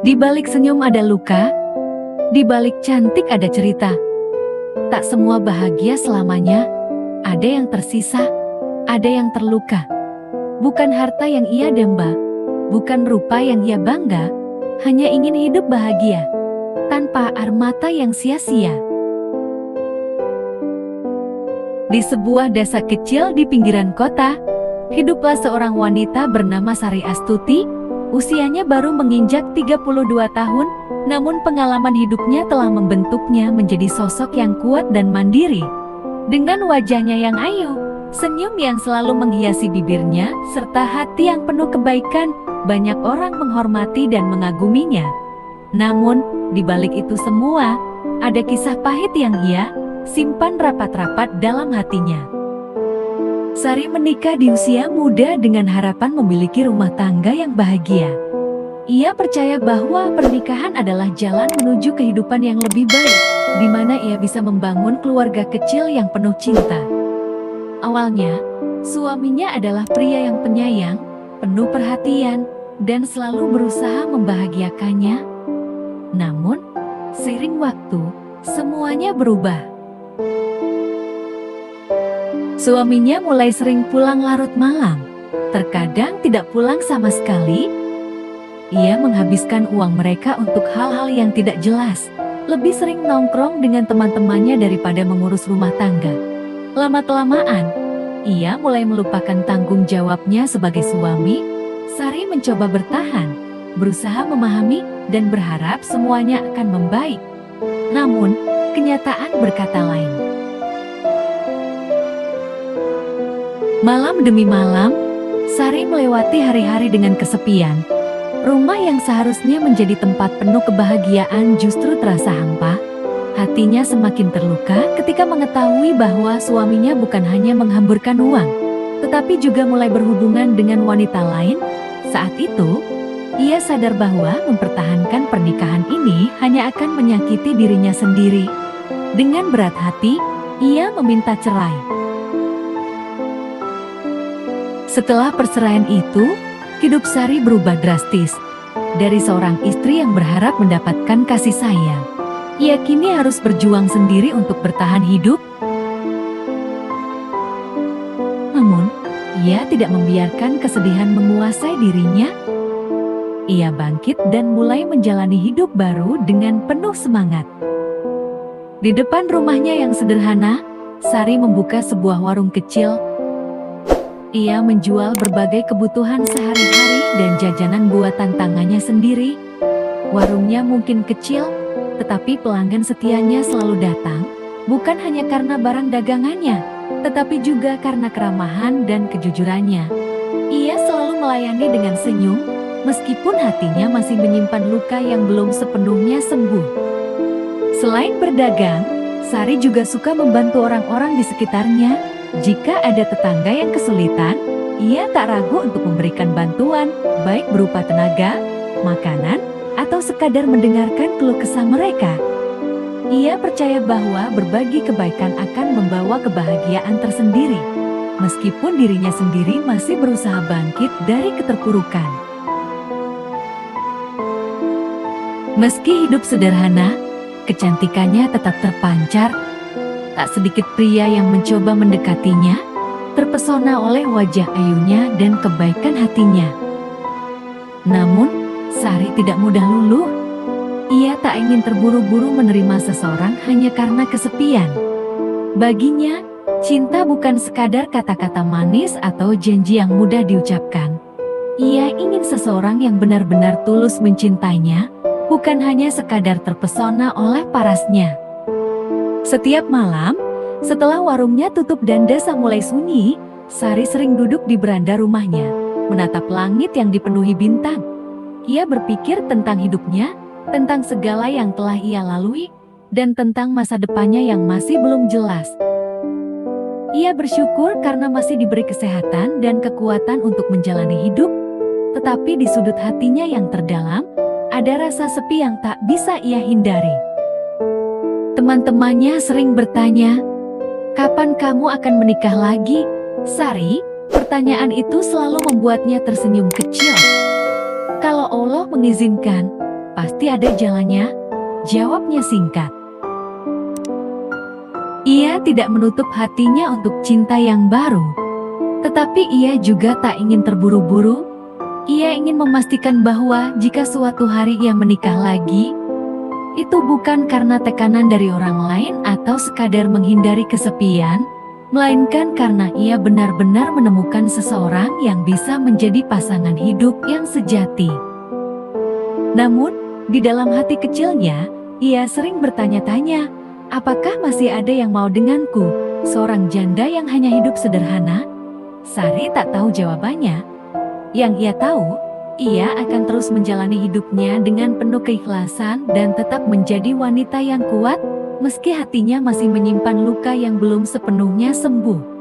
Di balik senyum ada luka, di balik cantik ada cerita. Tak semua bahagia selamanya, ada yang tersisa, ada yang terluka. Bukan harta yang ia damba, bukan rupa yang ia bangga, hanya ingin hidup bahagia, tanpa air mata yang sia-sia. Di sebuah desa kecil di pinggiran kota, hiduplah seorang wanita bernama Sari Astuti. Usianya baru menginjak 32 tahun, namun pengalaman hidupnya telah membentuknya menjadi sosok yang kuat dan mandiri. Dengan wajahnya yang ayu, senyum yang selalu menghiasi bibirnya, serta hati yang penuh kebaikan, banyak orang menghormati dan mengaguminya. Namun, di balik itu semua, ada kisah pahit yang ia simpan rapat-rapat dalam hatinya. Sari menikah di usia muda dengan harapan memiliki rumah tangga yang bahagia. Ia percaya bahwa pernikahan adalah jalan menuju kehidupan yang lebih baik, di mana ia bisa membangun keluarga kecil yang penuh cinta. Awalnya, suaminya adalah pria yang penyayang, penuh perhatian, dan selalu berusaha membahagiakannya. Namun, seiring waktu, semuanya berubah. Suaminya mulai sering pulang larut malam, terkadang tidak pulang sama sekali. Ia menghabiskan uang mereka untuk hal-hal yang tidak jelas, lebih sering nongkrong dengan teman-temannya daripada mengurus rumah tangga. Lama-kelamaan, ia mulai melupakan tanggung jawabnya sebagai suami. Sari mencoba bertahan, berusaha memahami dan berharap semuanya akan membaik. Namun, kenyataan berkata lain. Malam demi malam, Sari melewati hari-hari dengan kesepian. Rumah yang seharusnya menjadi tempat penuh kebahagiaan justru terasa hampa. Hatinya semakin terluka ketika mengetahui bahwa suaminya bukan hanya menghamburkan uang, tetapi juga mulai berhubungan dengan wanita lain. Saat itu, ia sadar bahwa mempertahankan pernikahan ini hanya akan menyakiti dirinya sendiri. Dengan berat hati, ia meminta cerai. Setelah perceraian itu, hidup Sari berubah drastis. Dari seorang istri yang berharap mendapatkan kasih sayang, ia kini harus berjuang sendiri untuk bertahan hidup. Namun, ia tidak membiarkan kesedihan menguasai dirinya. Ia bangkit dan mulai menjalani hidup baru dengan penuh semangat. Di depan rumahnya yang sederhana, Sari membuka sebuah warung kecil. Ia menjual berbagai kebutuhan sehari-hari dan jajanan buatan tangannya sendiri. Warungnya mungkin kecil, tetapi pelanggan setianya selalu datang, bukan hanya karena barang dagangannya, tetapi juga karena keramahan dan kejujurannya. Ia selalu melayani dengan senyum, meskipun hatinya masih menyimpan luka yang belum sepenuhnya sembuh. Selain berdagang, Sari juga suka membantu orang-orang di sekitarnya. Jika ada tetangga yang kesulitan, ia tak ragu untuk memberikan bantuan, baik berupa tenaga, makanan, atau sekadar mendengarkan keluh kesah mereka. Ia percaya bahwa berbagi kebaikan akan membawa kebahagiaan tersendiri, meskipun dirinya sendiri masih berusaha bangkit dari keterpurukan. Meski hidup sederhana, kecantikannya tetap terpancar. Tak sedikit pria yang mencoba mendekatinya, terpesona oleh wajah ayunya dan kebaikan hatinya. Namun, Sari tidak mudah luluh. Ia tak ingin terburu-buru menerima seseorang hanya karena kesepian. Baginya, cinta bukan sekadar kata-kata manis atau janji yang mudah diucapkan. Ia ingin seseorang yang benar-benar tulus mencintainya, bukan hanya sekadar terpesona oleh parasnya. Setiap malam, setelah warungnya tutup dan desa mulai sunyi, Sari sering duduk di beranda rumahnya, menatap langit yang dipenuhi bintang. Ia berpikir tentang hidupnya, tentang segala yang telah ia lalui, dan tentang masa depannya yang masih belum jelas. Ia bersyukur karena masih diberi kesehatan dan kekuatan untuk menjalani hidup, tetapi di sudut hatinya yang terdalam, ada rasa sepi yang tak bisa ia hindari. Teman-temannya sering bertanya, "Kapan kamu akan menikah lagi, Sari?" Pertanyaan itu selalu membuatnya tersenyum kecil. "Kalau Allah mengizinkan, Pasti ada jalannya, jawabnya singkat. Ia tidak menutup hatinya untuk cinta yang baru. Tetapi ia juga tak ingin terburu-buru. Ia ingin memastikan bahwa jika suatu hari ia menikah lagi, itu bukan karena tekanan dari orang lain atau sekadar menghindari kesepian, melainkan karena ia benar-benar menemukan seseorang yang bisa menjadi pasangan hidup yang sejati. Namun, di dalam hati kecilnya, ia sering bertanya-tanya, apakah masih ada yang mau denganku, seorang janda yang hanya hidup sederhana? Sari tak tahu jawabannya. Yang ia tahu, ia akan terus menjalani hidupnya dengan penuh keikhlasan dan tetap menjadi wanita yang kuat, meski hatinya masih menyimpan luka yang belum sepenuhnya sembuh.